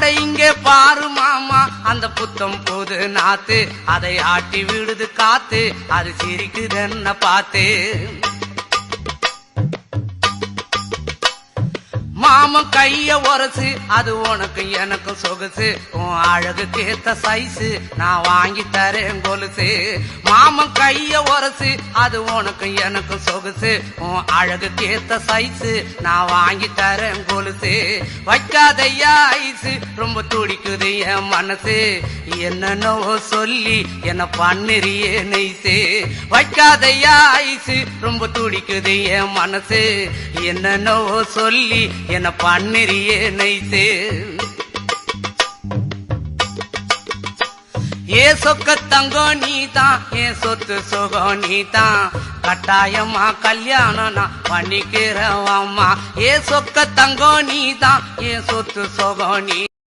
அட இங்கே பாரு மாமா அந்த புத்தம் போது நாத்து அதை ஆட்டி விடுது காத்து அது சிரிக்குதுன்னு பார்த்து மாமன் கைய உரசு அது உனக்கு எனக்கு சொகுசு உன் அழகுக்கு ஏத்த சைஸு நான் வாங்கி தரேன் கொலுசு மாமன் கைய உரசு அது உனக்கு எனக்கு சொகுசு உன் அழகுக்கு ஏத்த சைஸு நான் வாங்கி தரேன் கொலுசு வைக்காதையா ஐசு ரொம்ப துடிக்குது என் மனசு என்னன்னோ சொல்லி என்ன பண்ணுறியே நெய்சு வைக்காதையா ஐசு ரொம்ப துடிக்குது என் மனசு என்னன்னோ சொல்லி என்ன பண்ணுறியே நைசே ஏ சொக்க தங்கம் நீதான் என் சொத்து சுகம் நீதான் கட்டாயமா கல்யாணம் நான் பண்ணிக்கிறவாமா ஏ சொக்க தங்கம் நீதான் என் சொத்து சுகம் நீ